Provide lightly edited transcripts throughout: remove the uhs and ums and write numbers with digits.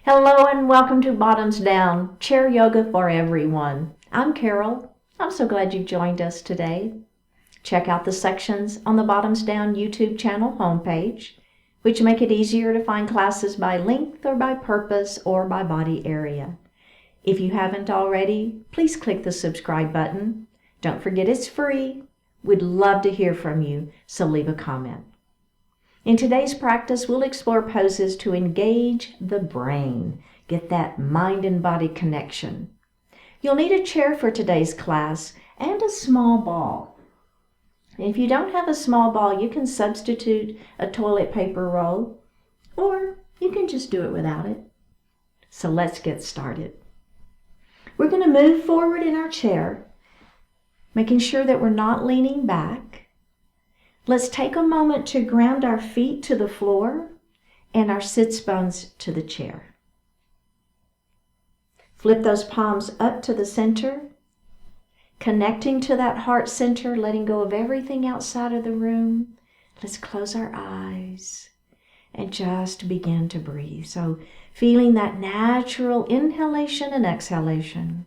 Hello and welcome to Bottoms Down, Chair Yoga for Everyone. I'm Carol. I'm so glad you joined us today. Check out the sections on the Bottoms Down YouTube channel homepage, which make it easier to find classes by length or by purpose or by body area. If you haven't already, please click the subscribe button. Don't forget it's free. We'd love to hear from you, so leave a comment. In today's practice, we'll explore poses to engage the brain, get that mind and body connection. You'll need a chair for today's class and a small ball. And if you don't have a small ball, you can substitute a toilet paper roll, or you can just do it without it. So let's get started. We're going to move forward in our chair, making sure that we're not leaning back. Let's take a moment to ground our feet to the floor and our sits bones to the chair. Flip those palms up to the center, connecting to that heart center, letting go of everything outside of the room. Let's close our eyes and just begin to breathe. So feeling that natural inhalation and exhalation.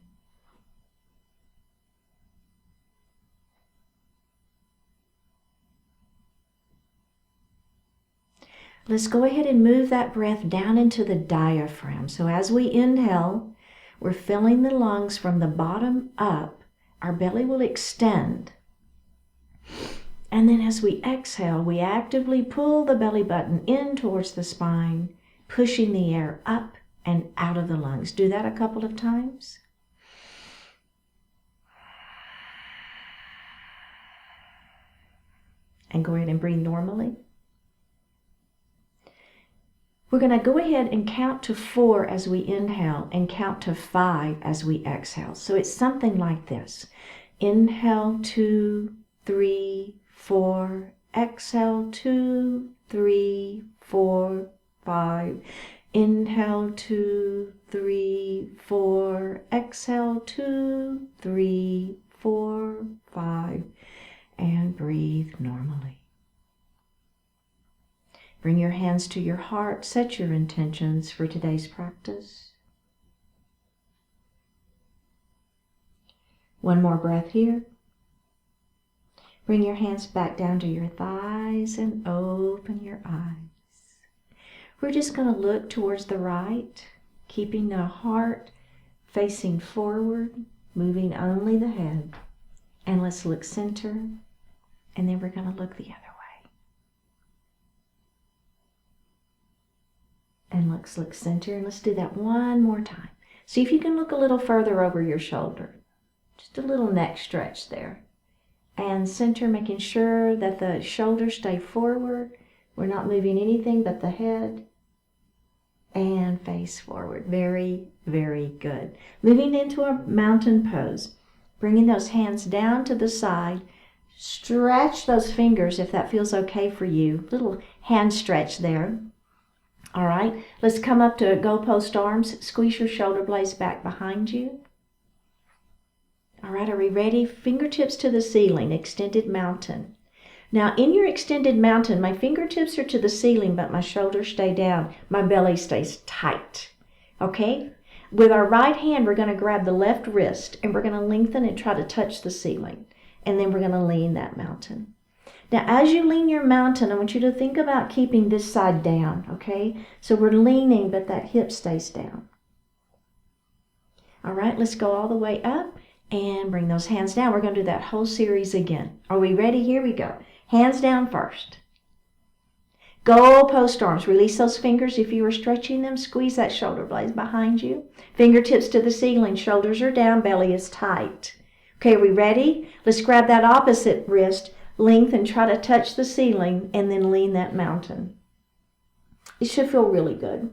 Let's go ahead and move that breath down into the diaphragm. So as we inhale, we're filling the lungs from the bottom up. Our belly will extend. And then as we exhale, we actively pull the belly button in towards the spine, pushing the air up and out of the lungs. Do that a couple of times. And go ahead and breathe normally. We're going to go ahead and count to 4 as we inhale and count to 5 as we exhale. So it's something like this. Inhale, 2, 3, 4. Exhale, 2, 3, 4, 5. Inhale, 2, 3, 4. Exhale, 2, 3, 4, 5. And breathe normally. Bring your hands to your heart. Set your intentions for today's practice. One more breath here. Bring your hands back down to your thighs and open your eyes. We're just going to look towards the right, keeping the heart facing forward, moving only the head. And let's look center, and then we're going to look the other way. And let's look center, and let's do that one more time. See if you can look a little further over your shoulder. Just a little neck stretch there. And center, making sure that the shoulders stay forward. We're not moving anything but the head. And face forward. Very, very good. Moving into a mountain pose. Bringing those hands down to the side. Stretch those fingers if that feels okay for you. Little hand stretch there. All right, let's come up to goal post arms. Squeeze your shoulder blades back behind you. All right, are we ready? Fingertips to the ceiling, extended mountain. Now, in your extended mountain, my fingertips are to the ceiling, but my shoulders stay down. My belly stays tight, okay? With our right hand, we're going to grab the left wrist, and we're going to lengthen and try to touch the ceiling. And then we're going to lean that mountain. Now, as you lean your mountain, I want you to think about keeping this side down, okay? So we're leaning, but that hip stays down. All right, let's go all the way up and bring those hands down. We're going to do that whole series again. Are we ready? Here we go. Hands down first. Goal post arms. Release those fingers if you were stretching them. Squeeze that shoulder blades behind you. Fingertips to the ceiling. Shoulders are down. Belly is tight. Okay, are we ready? Let's grab that opposite wrist. Lengthen, try to touch the ceiling, and then lean that mountain. It should feel really good.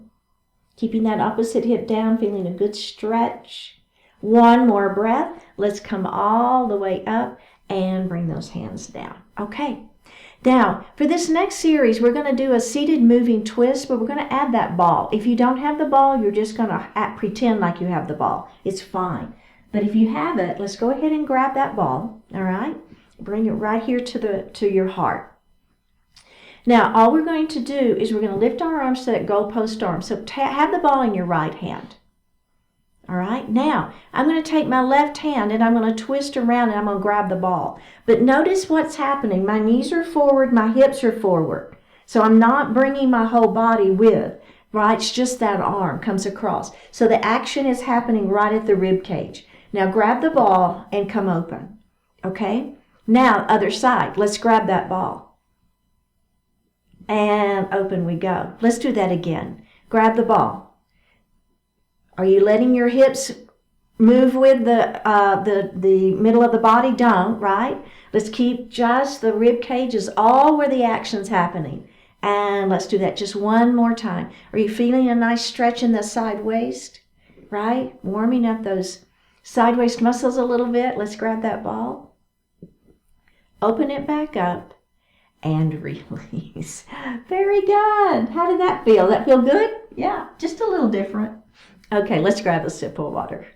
Keeping that opposite hip down, feeling a good stretch. One more breath. Let's come all the way up and bring those hands down. Okay. Now, for this next series, we're going to do a seated moving twist, but we're going to add that ball. If you don't have the ball, you're just going to pretend like you have the ball. It's fine. But if you have it, let's go ahead and grab that ball, all right? Bring it right here to your heart. Now, all we're going to do is we're going to lift our arms to that goalpost arm. So have the ball in your right hand. All right, now I'm going to take my left hand and I'm going to twist around and I'm going to grab the ball. But notice what's happening. My knees are forward, my hips are forward. So I'm not bringing my whole body with, right? It's just that arm comes across. So the action is happening right at the rib cage. Now grab the ball and come open. Okay? Now, other side. Let's grab that ball. And open we go. Let's do that again. Grab the ball. Are you letting your hips move with the middle of the body? Don't, right? Let's keep just the rib cage is all where the action's happening. And let's do that just one more time. Are you feeling a nice stretch in the side waist? Right? Warming up those side waist muscles a little bit. Let's grab that ball. Open it back up and release. Very good. How did that feel? That feel good? Yeah, just a little different. Okay, let's grab a sip of water.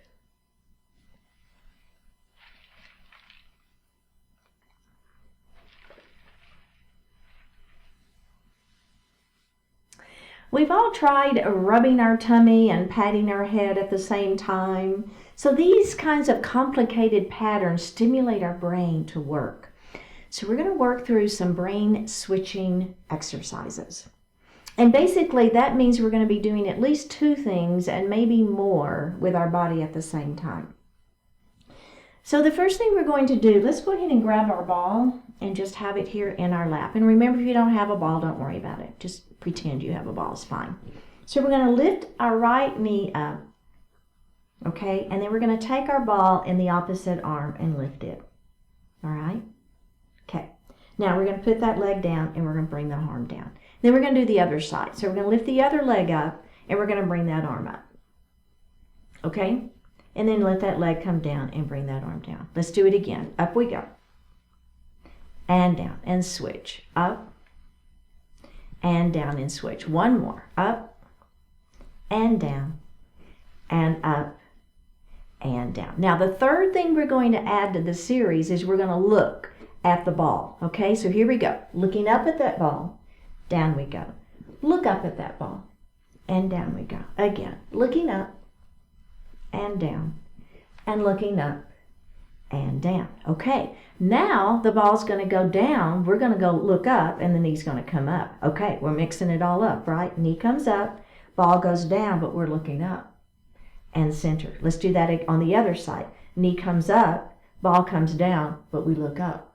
We've all tried rubbing our tummy and patting our head at the same time. So these kinds of complicated patterns stimulate our brain to work. So we're going to work through some brain switching exercises. And basically that means we're going to be doing at least two things and maybe more with our body at the same time. So the first thing we're going to do, let's go ahead and grab our ball and just have it here in our lap. And remember, if you don't have a ball, don't worry about it. Just pretend you have a ball, it's fine. So we're going to lift our right knee up, okay? And then we're going to take our ball in the opposite arm and lift it, all right? Okay. Now we're going to put that leg down and we're going to bring the arm down. Then we're going to do the other side. So we're going to lift the other leg up and we're going to bring that arm up. Okay? And then let that leg come down and bring that arm down. Let's do it again. Up we go. And down and switch. Up and down and switch. One more. Up and down and up and down. Now the third thing we're going to add to the series is we're going to look at the ball. Okay? So here we go. Looking up at that ball. Down we go. Look up at that ball. And down we go. Again, looking up and down. And looking up and down. Okay, now the ball's going to go down. We're going to go look up and the knee's going to come up. Okay, we're mixing it all up, right? Knee comes up, ball goes down, but we're looking up. And center. Let's do that on the other side. Knee comes up, ball comes down, but we look up.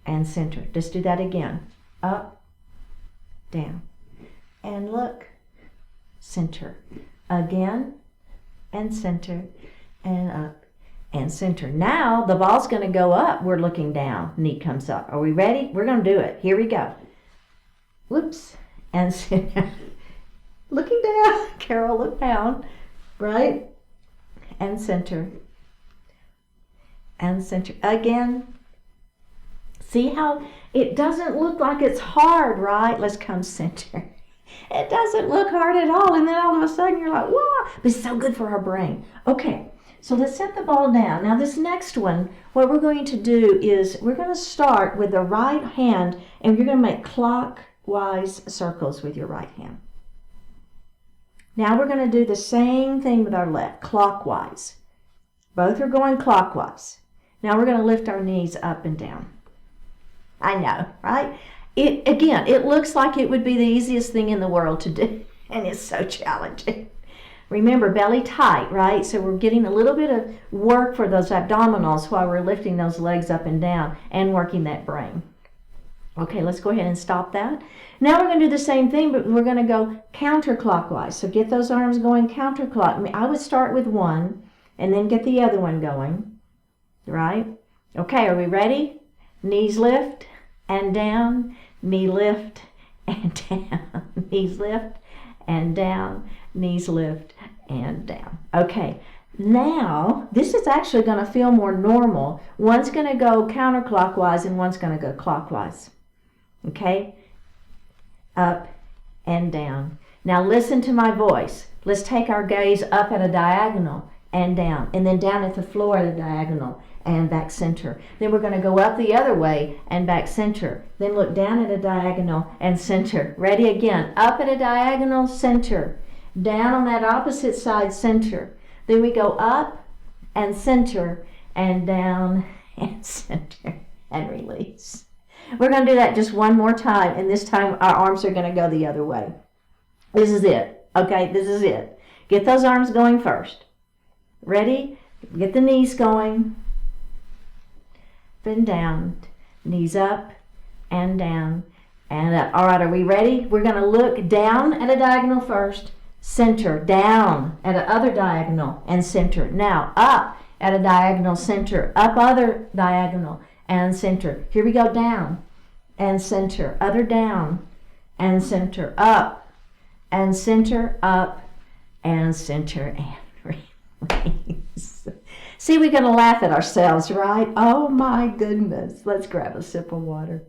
And center. Let's do that again. Up. Down and look, center, again and center and up and center. Now the ball's going to go up. We're looking down. Knee comes up. Are we ready? We're going to do it. Here we go. Whoops. And center. Looking down. Carol, look down. Right? And center. And center. Again. See how it doesn't look like it's hard, right? Let's come center. It doesn't look hard at all. And then all of a sudden you're like, wow, but it's so good for our brain. Okay, so let's set the ball down. Now this next one, what we're going to do is we're going to start with the right hand and you're going to make clockwise circles with your right hand. Now we're going to do the same thing with our left, clockwise. Both are going clockwise. Now we're going to lift our knees up and down. I know, right? It looks like it would be the easiest thing in the world to do, and it's so challenging. Remember, belly tight, right? So we're getting a little bit of work for those abdominals while we're lifting those legs up and down and working that brain. Okay, let's go ahead and stop that. Now we're going to do the same thing, but we're going to go counterclockwise. So get those arms going counterclockwise. I would start with one and then get the other one going, right? Okay, are we ready? Knees lift and down, knee lift and down, knees lift and down, knees lift and down. Okay, now this is actually going to feel more normal. One's going to go counterclockwise and one's going to go clockwise. Okay, up and down. Now listen to my voice. Let's take our gaze up at a diagonal and down, and then down at the floor at a diagonal, and back center. Then we're going to go up the other way and back center. Then look down at a diagonal and center. Ready? Again, up at a diagonal, center. Down on that opposite side, center. Then we go up and center and down and center and release. We're going to do that just one more time, and this time our arms are going to go the other way. This is it. Okay, this is it. Get those arms going first. Ready? Get the knees going. Then down. Knees up and down and up. All right, are we ready? We're going to look down at a diagonal first. Center. Down at the other diagonal and center. Now up at a diagonal, center. Up other diagonal and center. Here we go. Down and center. Other down and center. Up and center. Up and center and release. See, we're going to laugh at ourselves, right? Oh my goodness. Let's grab a sip of water.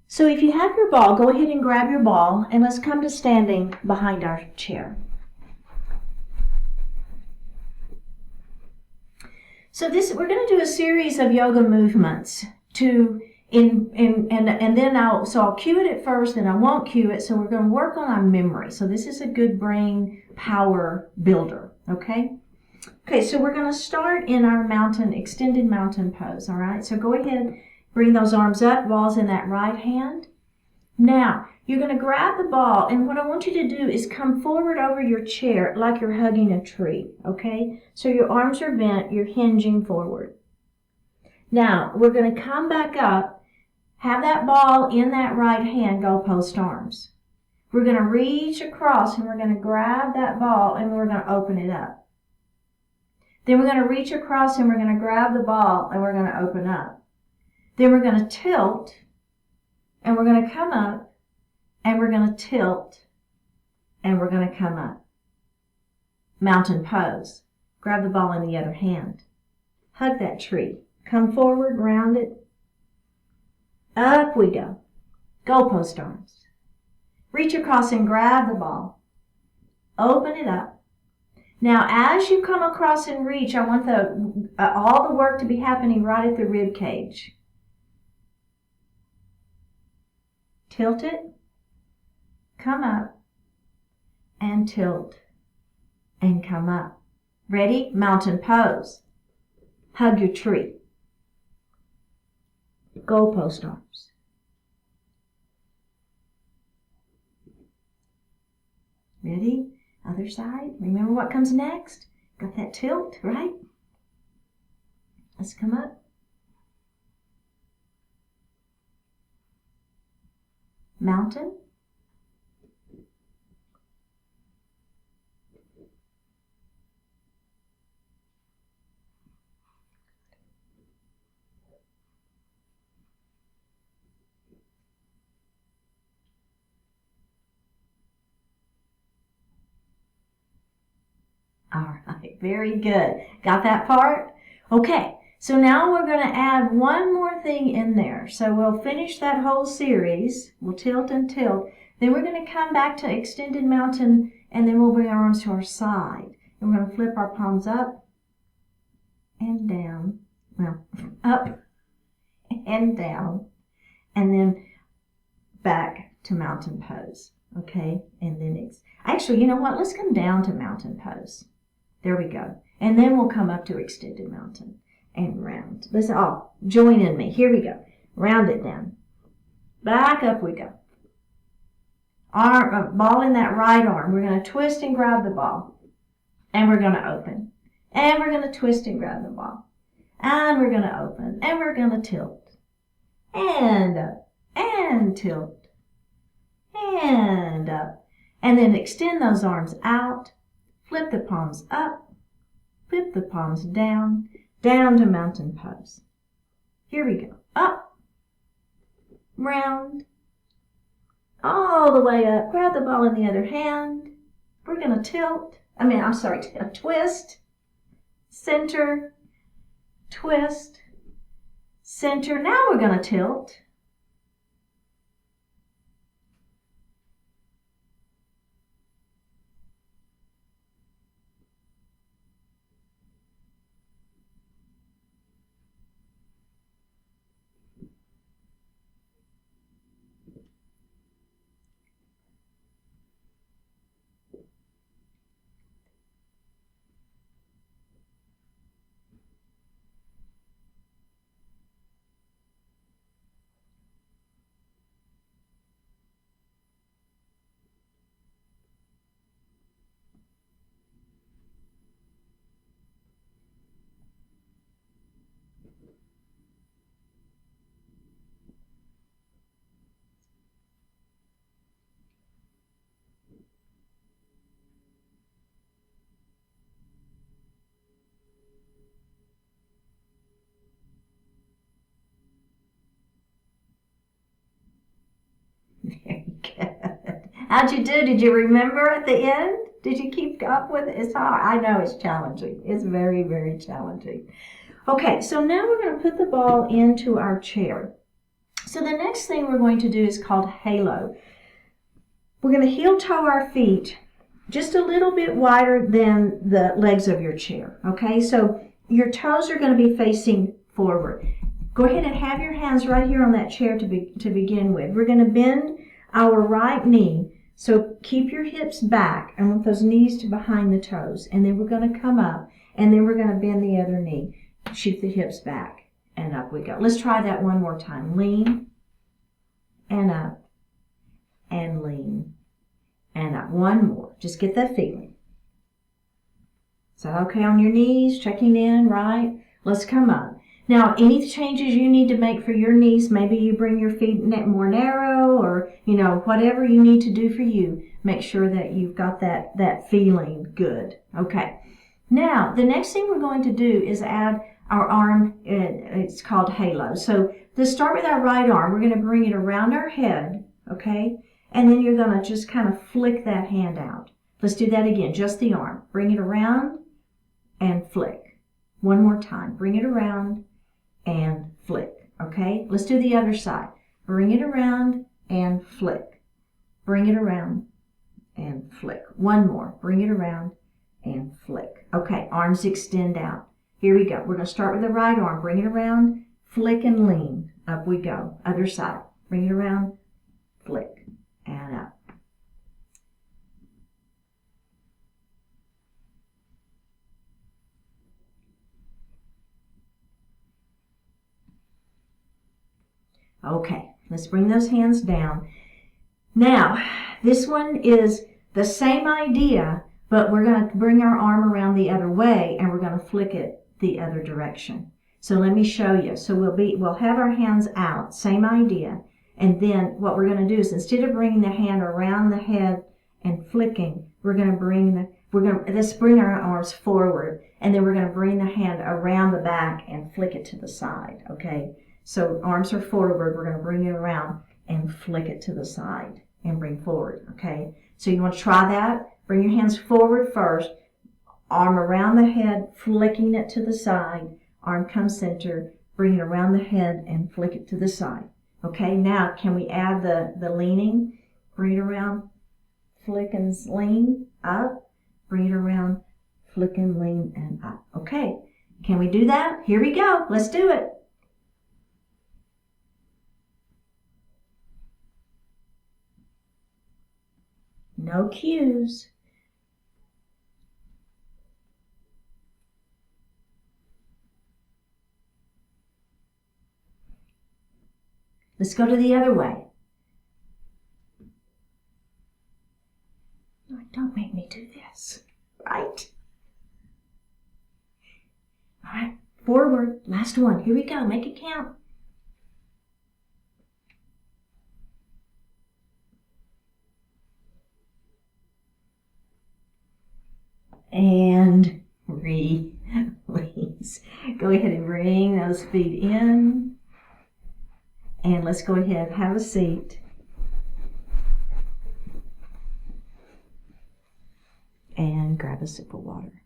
So if you have your ball, go ahead and grab your ball, and let's come to standing behind our chair. So we're going to do a series of yoga movements and then I'll cue it at first, and I won't cue it. So we're going to work on our memory. So this is a good brain power builder. Okay. Okay. So we're going to start in our extended mountain pose. All right. So go ahead, bring those arms up. Ball's in that right hand. Now you're going to grab the ball, and what I want you to do is come forward over your chair like you're hugging a tree. Okay. So your arms are bent. You're hinging forward. Now we're going to come back up. Have that ball in that right hand, goalpost arms. We're going to reach across, and we're going to grab that ball, and we're going to open it up. Then we're going to reach across, and we're going to grab the ball, and we're going to open up. Then we're going to tilt, and we're going to come up, and we're going to tilt, and we're going to come up. Mountain pose. Grab the ball in the other hand. Hug that tree. Come forward, round it. Up we go. Goalpost arms. Reach across and grab the ball. Open it up. Now, as you come across and reach, I want all the work to be happening right at the rib cage. Tilt it. Come up. And tilt. And come up. Ready? Mountain pose. Hug your tree. Goalpost arms. Ready? Other side. Remember what comes next? Got that tilt, right? Let's come up. Mountain. All right, very good. Got that part? Okay, so now we're going to add one more thing in there. So we'll finish that whole series. We'll tilt and tilt. Then we're going to come back to extended mountain, and then we'll bring our arms to our side. And we're going to flip our palms up and down. Well, up and down. And then back to mountain pose. Okay, and then actually, you know what? Let's come down to mountain pose. There we go. And then we'll come up to extended mountain and round. Let's all join in me. Here we go. Round it down. Back up we go. Ball in that right arm. We're going to twist and grab the ball. And we're going to open. And we're going to twist and grab the ball. And we're going to open. And we're going to tilt. And up. And tilt. And up. And then extend those arms out. Flip the palms up, flip the palms down, down to mountain pose. Here we go. Up, round, all the way up. Grab the ball in the other hand. We're going to twist, center, twist, center. Now we're going to tilt. How'd you do? Did you remember at the end? Did you keep up with it? It's hard. I know it's challenging. It's very, very challenging. Okay, so now we're going to put the ball into our chair. So the next thing we're going to do is called halo. We're going to heel toe our feet just a little bit wider than the legs of your chair. Okay, so your toes are going to be facing forward. Go ahead and have your hands right here on that chair to begin with. We're going to bend our right knee. So keep your hips back. I want those knees to behind the toes. And then we're going to come up. And then we're going to bend the other knee. Shoot the hips back. And up we go. Let's try that one more time. Lean. And up. And lean. And up. One more. Just get that feeling. Is that okay on your knees? Checking in, right? Let's come up. Now, any changes you need to make for your knees, maybe you bring your feet more narrow or, whatever you need to do for you, make sure that you've got that feeling good. Okay. Now, the next thing we're going to do is add our arm. It's called halo. So to start with our right arm, we're going to bring it around our head, okay? And then you're going to just kind of flick that hand out. Let's do that again, just the arm. Bring it around and flick. One more time. Bring it around and flick. Okay, let's do the other side. Bring it around and flick. Bring it around and flick. One more. Bring it around and flick. Okay, arms extend out. Here we go. We're going to start with the right arm. Bring it around, flick and lean. Up we go. Other side. Bring it around, flick and up. Okay, let's bring those hands down. Now, this one is the same idea, but we're going to bring our arm around the other way and we're going to flick it the other direction. So let me show you. So we'll have our hands out, same idea. And then what we're going to do is instead of bringing the hand around the head and flicking, let's bring our arms forward and then we're going to bring the hand around the back and flick it to the side, okay? So arms are forward, we're going to bring it around and flick it to the side and bring forward, okay? So you want to try that? Bring your hands forward first, arm around the head, flicking it to the side, arm comes center, bring it around the head and flick it to the side. Okay, now can we add the leaning? Bring it around, flick and lean, up, bring it around, flick and lean and up. Okay, can we do that? Here we go, let's do it. No cues. Let's go to the other way. No, don't make me do this. Right? All right, forward. Last one. Here we go. Make it count. And release. Go ahead and bring those feet in. And let's go ahead and have a seat. And grab a sip of water.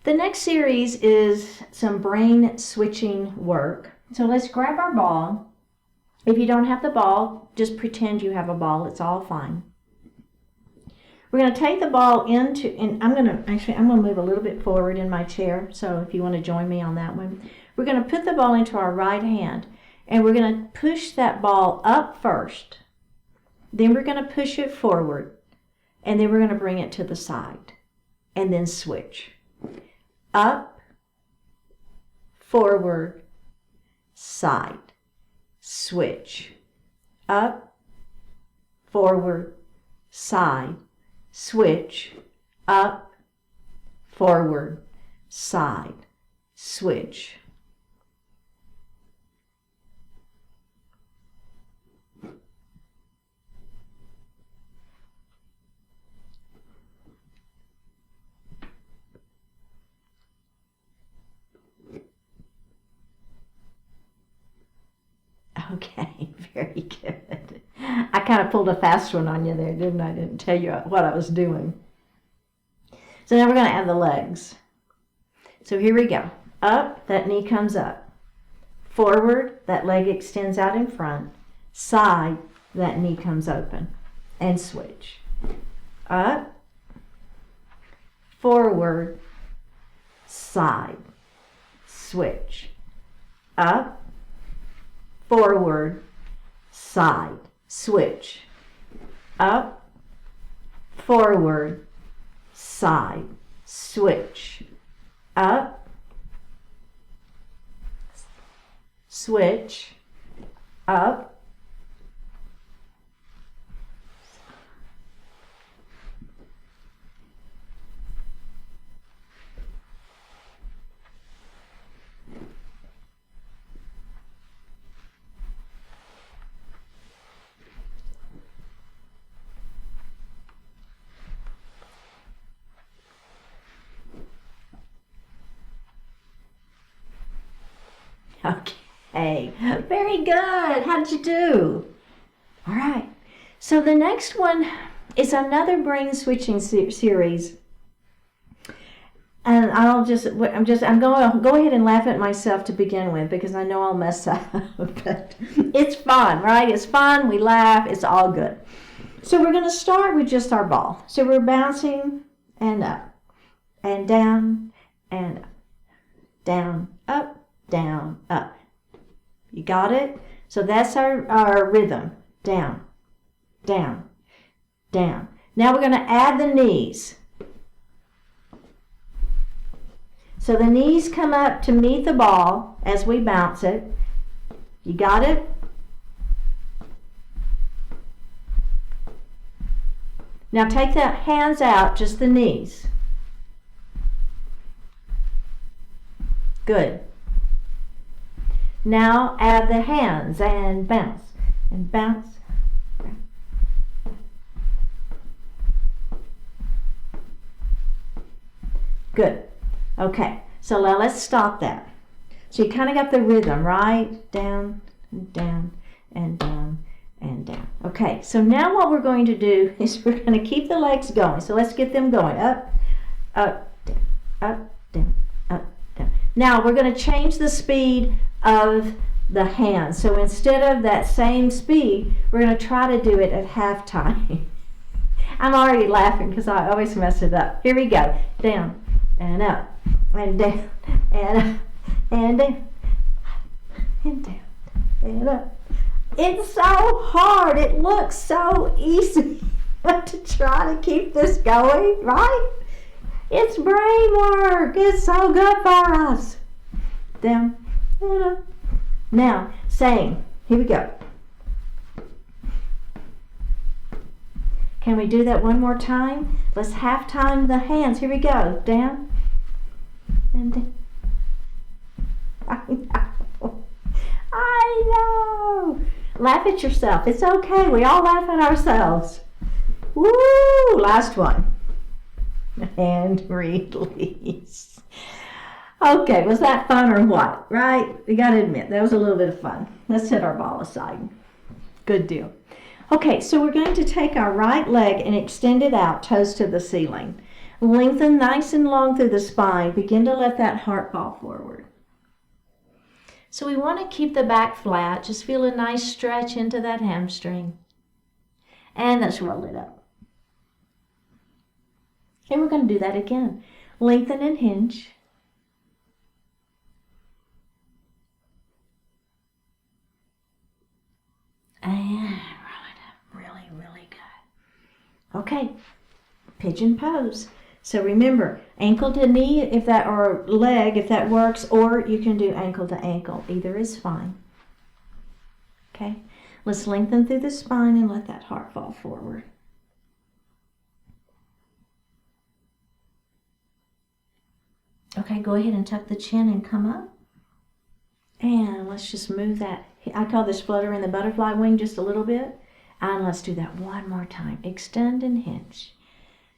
The next series is some brain switching work. So let's grab our ball. If you don't have the ball, just pretend you have a ball. It's all fine. We're going to take the ball into, and I'm going to move a little bit forward in my chair. So if you want to join me on that one, we're going to put the ball into our right hand, and we're going to push that ball up first. Then we're going to push it forward, and then we're going to bring it to the side, and then switch. Up, forward, side, switch. Up, forward, side, switch. Up, forward, side, switch. Okay, very good. I kind of pulled a fast one on you there, didn't I? Didn't tell you what I was doing. So now we're going to add the legs. So here we go. Up, that knee comes up. Forward, that leg extends out in front. Side, that knee comes open. And switch. Up, forward, side, switch. Up, forward, side, switch. Up, forward, side, switch. Up, switch. Up, okay, very good. How did you do? All right. So the next one is another brain switching series. And I'm going to go ahead and laugh at myself to begin with because I know I'll mess up. But it's fun, right? It's fun. We laugh. It's all good. So we're going to start with just our ball. So we're bouncing and up and down and up, down, up, down, up. You got it? So that's our rhythm. Down, down, down. Now we're going to add the knees. So the knees come up to meet the ball as we bounce it. You got it? Now take the hands out, just the knees. Good. Now add the hands and bounce, and bounce. Good. Okay, so now let's stop that. So you kind of got the rhythm, right? Down, and down, and down, and down. Okay, so now what we're going to do is we're going to keep the legs going. So let's get them going. Up, up, down, up, down, up, down. Now we're going to change the speed of the hands. So instead of that same speed, we're going to try to do it at half time. I'm already laughing because I always mess it up. Here we go. Down and up and down and up and down and down and up. It's so hard. It looks so easy to try to keep this going, right? It's brain work. It's so good for us. Down and up. Now, same. Here we go. Can we do that one more time? Let's half time the hands. Here we go. Down and down. I know. Laugh at yourself. It's okay. We all laugh at ourselves. Woo! Last one. And release. Okay, was that fun or what? Right? We got to admit, that was a little bit of fun. Let's set our ball aside. Good deal. Okay, so we're going to take our right leg and extend it out, toes to the ceiling. Lengthen nice and long through the spine. Begin to let that heart fall forward. So we want to keep the back flat. Just feel a nice stretch into that hamstring. And let's roll it up. And we're going to do that again. Lengthen and hinge. And roll it up. Really, really good. Okay, pigeon pose. So remember, ankle to knee if that, or leg if that works, or you can do ankle to ankle. Either is fine. Okay, let's lengthen through the spine and let that heart fall forward. Okay, go ahead and tuck the chin and come up. And let's just move that. I call this flutter in the butterfly wing just a little bit. And let's do that one more time. Extend and hinge.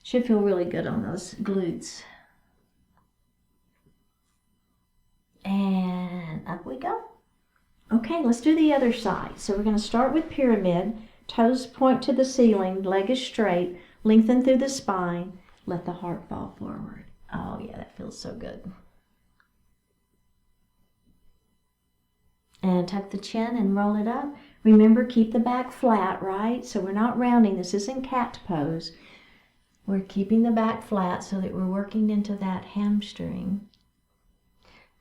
Should feel really good on those glutes. And up we go. Okay, let's do the other side. So we're going to start with pyramid. Toes point to the ceiling, leg is straight, lengthen through the spine, let the heart fall forward. Oh yeah, that feels so good. And tuck the chin and roll it up. Remember, keep the back flat, right? So we're not rounding. This isn't cat pose. We're keeping the back flat so that we're working into that hamstring.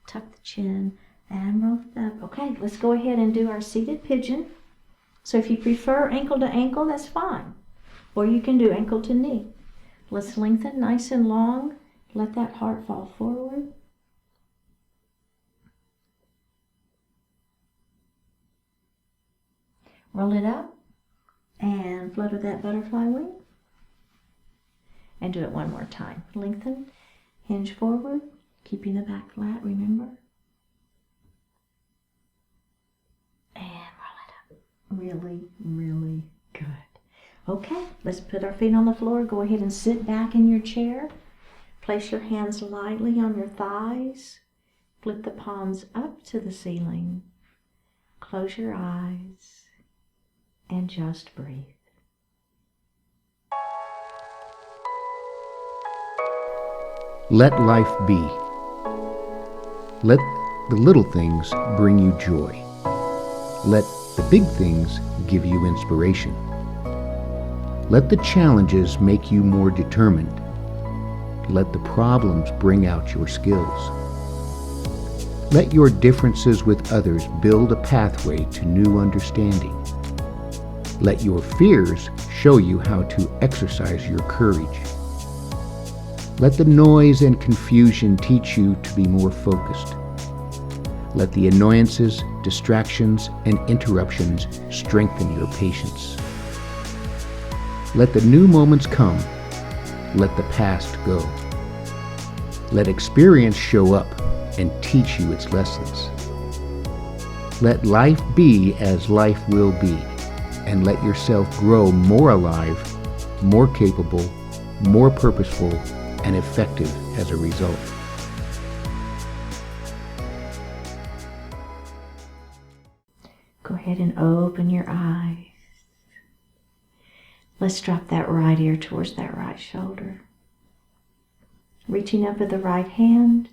Tuck the chin and roll it up. Okay, let's go ahead and do our seated pigeon. So if you prefer ankle to ankle, that's fine. Or you can do ankle to knee. Let's lengthen nice and long. Let that heart fall forward. Roll it up and flutter that butterfly wing. And do it one more time. Lengthen, hinge forward, keeping the back flat, remember? And roll it up. Really, really good. Okay, let's put our feet on the floor. Go ahead and sit back in your chair. Place your hands lightly on your thighs. Flip the palms up to the ceiling. Close your eyes and just breathe. Let life be. Let the little things bring you joy. Let the big things give you inspiration. Let the challenges make you more determined. Let the problems bring out your skills. Let your differences with others build a pathway to new understanding. Let your fears show you how to exercise your courage. Let the noise and confusion teach you to be more focused. Let the annoyances, distractions, and interruptions strengthen your patience. Let the new moments come. Let the past go. Let experience show up and teach you its lessons. Let life be as life will be, and let yourself grow more alive, more capable, more purposeful, and effective as a result. Go ahead and open your eyes. Let's drop that right ear towards that right shoulder. Reaching up with the right hand.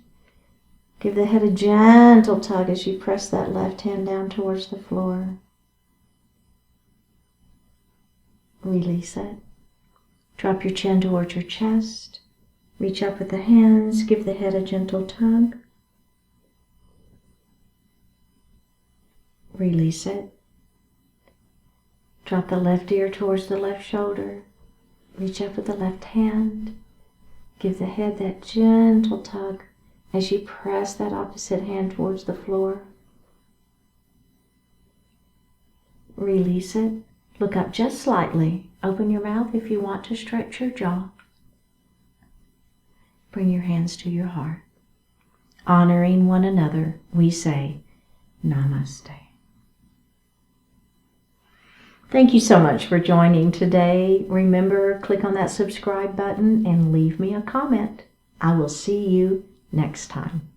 Give the head a gentle tug as you press that left hand down towards the floor. Release it. Drop your chin towards your chest. Reach up with the hands. Give the head a gentle tug. Release it. Drop the left ear towards the left shoulder. Reach up with the left hand. Give the head that gentle tug as you press that opposite hand towards the floor. Release it. Look up just slightly. Open your mouth if you want to stretch your jaw. Bring your hands to your heart. Honoring one another, we say Namaste. Thank you so much for joining today. Remember, click on that subscribe button and leave me a comment. I will see you next time.